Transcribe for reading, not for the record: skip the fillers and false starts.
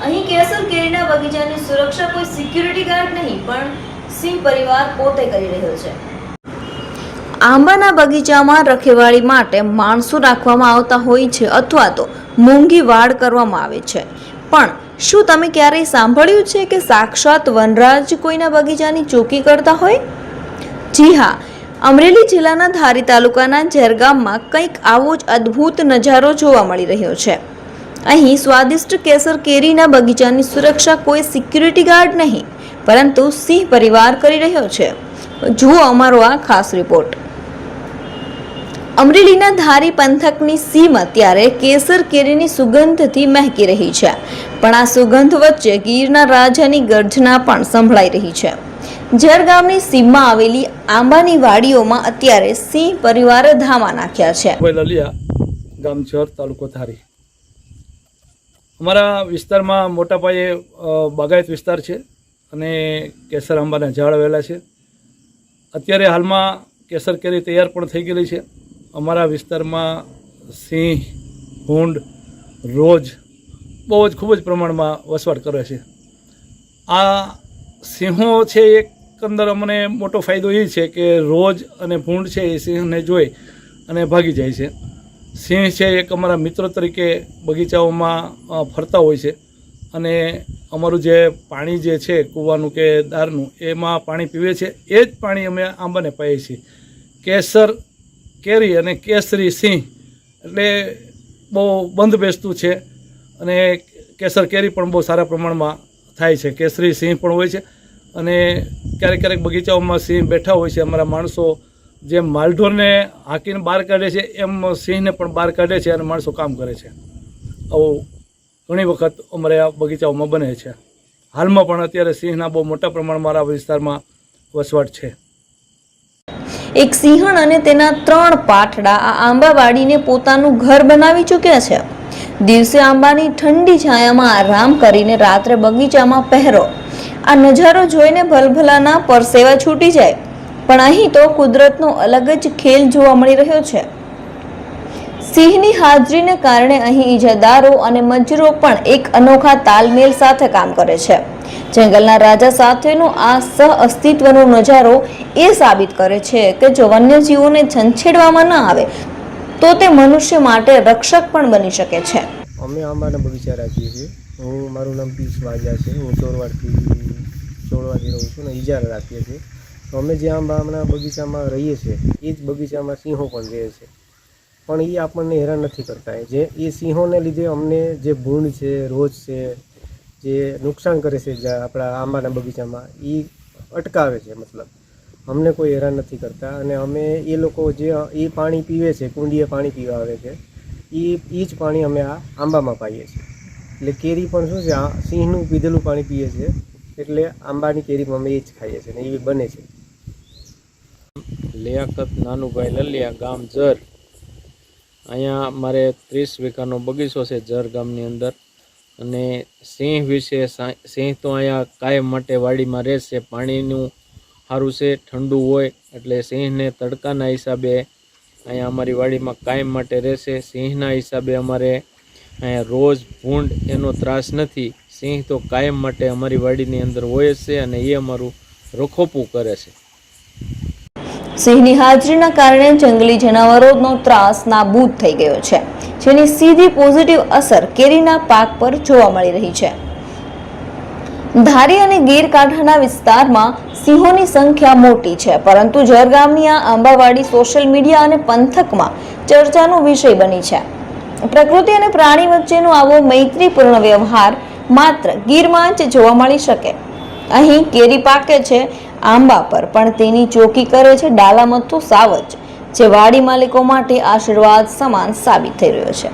અહીં કેસર કેરીના બગીચાની સુરક્ષા કોઈ સિક્યુરિટી ગાર્ડ નહીં પણ સિંહ પરિવાર પોતે કરી રહ્યો છે। આંબાના બગીચામાં રખેવાળી માટે માણસો રાખવામાં આવતા હોય છે અથવા તો મોંઘી વાડ કરવામાં આવે છે, પણ શું તમે ક્યારેય સાંભળ્યું છે કે સાક્ષાત વનરાજ કોઈના બગીચાની ચોકી કરતા હોય? જી હા, અમરેલી જિલ્લાના ધારી તાલુકાના ઝેર ગામમાં કંઈક આવો જ અદ્ભુત નજારો જોવા મળી રહ્યો છે। અહીં સ્વાદિષ્ટ કેસર કેરીના બગીચાની સુરક્ષા કોઈ સિક્યુરિટી ગાર્ડ નહીં પરંતુ સિંહ પરિવાર કરી રહ્યો છે। જુઓ અમારો આ ખાસ રિપોર્ટ। અમરેલીના ધારી પંથકની સીમ અત્યારે કેસર કેરીની સુગંધથી મહેકી રહી છે, પણ આ સુગંધ વચ્ચે ગીરના રાજાની ગર્જના પણ સંભળાઈ રહી છે। ઝેર ગામની સીમમાં આવેલી આંબાની વાડીઓમાં અત્યારે સિંહ પરિવારે ધામા નાખ્યા છે। લલિયા ગામ ઝેર તાલુકો ધારી। અમારા વિસ્તારમાં મોટા પાયે બાગાયત વિસ્તાર છે અને કેસર આંબાના ઝાડ આવેલા છે। અત્યારે હાલમાં કેસર કેરી તૈયાર પણ થઈ ગયેલી છે। અમારા વિસ્તારમાં સિંહ, ભૂંડ, રોજ બહુ જ ખૂબ જ પ્રમાણમાં વસવાટ કરે છે। આ સિંહો છે, એકંદર અમને મોટો ફાયદો એ છે કે રોજ અને ભૂંડ છે એ સિંહને જોઈ અને ભાગી જાય છે। સિંહ છે એક અમારા મિત્રો તરીકે બગીચાઓમાં ફરતા હોય છે અને અમારું જે પાણી જે છે કૂવાનું કે દારનું એમાં પાણી પીવે છે, એ જ પાણી અમે આંબાને પાઈએ છીએ। કેસર કેરી અને કેસરી સિંહ એટલે બહુ બંધ બેસતું છે અને કેસર કેરી પણ બહુ સારા પ્રમાણમાં થાય છે। કેસરી સિંહ પણ હોય છે અને ક્યારેક ક્યારેક બગીચાઓમાં સિંહ બેઠા હોય છે। અમારા માણસો જેમ માલઢોરને હાંકીને બહાર કાઢે છે એમ સિંહને પણ બહાર કાઢે છે અને માણસો કામ કરે છે। આવું ઘણી વખત અમારે આ બગીચાઓમાં બને છે। હાલમાં પણ અત્યારે સિંહના બહુ મોટા પ્રમાણમાં આ વિસ્તારમાં વસવાટ છે। એક સિંહણ અને તેના 3 પાઠડા આ આંબાવાડીને પોતાનું ઘર બનાવી ચૂક્યા છે। દિવસે આંબાની ઠંડી છાયામાં આરામ કરીને રાત્રે બગીચામાં પહેરો। આ નજારો જોઈને ભલભલાના પરસેવા છૂટી જાય, પણ અહીં તો કુદરતનો અલગ જ ખેલ જોવા મળી રહ્યો છે। સિંહની હાજરીને કારણે અહીં ઈજાદારો અને મજૂરો પણ એક અનોખા તાલમેલ સાથે કામ કરે છે। જંગલના રાજા સાથેનો આ સહઅસ્તિત્વનો નજારો એ સાબિત કરે છે કે જો વન્યજીવોને છંછેડવામાં ન આવે તો તે મનુષ્ય માટે રક્ષક પણ બની શકે છે। અમે આંબાના બગીચા રાખીએ છીએ। મારું નામ પીસ વાજા છે। હું ચોરવાડથી રહું છું ને ઇજારા રાખીએ છીએ। તો અમે જે આંબાના બગીચામાં રહીએ છીએ એ જ બગીચામાં સિંહો પણ રહે છે, પણ એ આપણને હેરાન નથી કરતા। એ સિંહોને લીધે અમને જે ભૂંડ છે, રોજ છે, જે નુકસાન કરે છે આપણા આંબાના બગીચામાં એ અટકાવે છે। મતલબ અમને કોઈ હેરાન નથી કરતા અને અમે એ લોકો જે એ પાણી પીવે છે, કુંડીએ પાણી પીવા આવે છે, એ જ પાણી અમે આ આંબામાં પાઈએ છીએ। એટલે કેરી પણ શું છે, આ સિંહનું પીધેલું પાણી પીએ છે, એટલે આંબાની કેરીમાં અમે એ જ ખાઈએ છીએ ને એવી બને છે। લિયાકત નાનુભાઈ લલિયા, ગામ ઝેર। અહીંયા મારે 30 વીઘાનો બગીચો છે ઝેર ગામની અંદર અને સિંહ વિશે સિંહ તો અહીંયા કાયમ માટે વાડીમાં રહેશે। પાણીનું સારું છે, ઠંડુ હોય એટલે સિંહને તડકાના હિસાબે અહીંયા અમારી વાડીમાં કાયમ માટે રહેશે। સિંહના હિસાબે અમારે અહીંયા રોજ ભૂંડ એનો ત્રાસ નથી। સિંહ તો કાયમ માટે અમારી વાડીની અંદર હોય જ છે અને એ અમારું રખોપું કરે છે। સિંહની હાજરીના કારણે જંગલી જનાવરોનો ત્રાસ નાબૂદ થઈ ગયો છે, જેની સીધી પોઝિટિવ અસર કેરીના પાક પર જોવા મળી રહી છે। ધારી અને ગીર કાંઠાના વિસ્તારમાં સિંહોની સંખ્યા મોટી છે, પરંતુ ઝેર ગામની આ આંબાવાડી સોશિયલ મીડિયા અને પંથકમાં ચર્ચાનો વિષય બની છે। પ્રકૃતિ અને પ્રાણી વચ્ચેનો આવો મૈત્રીપૂર્ણ વ્યવહાર માત્ર ગીરમાં જ જોવા મળી શકે। અહીં કેરી પાકે છે આંબા પર, પણ તેની ચોકી કરે છે ડાલામથુ સાવજ, જે વાડી માલિકો માટે આશીર્વાદ સમાન સાબિત થઈ રહ્યો છે।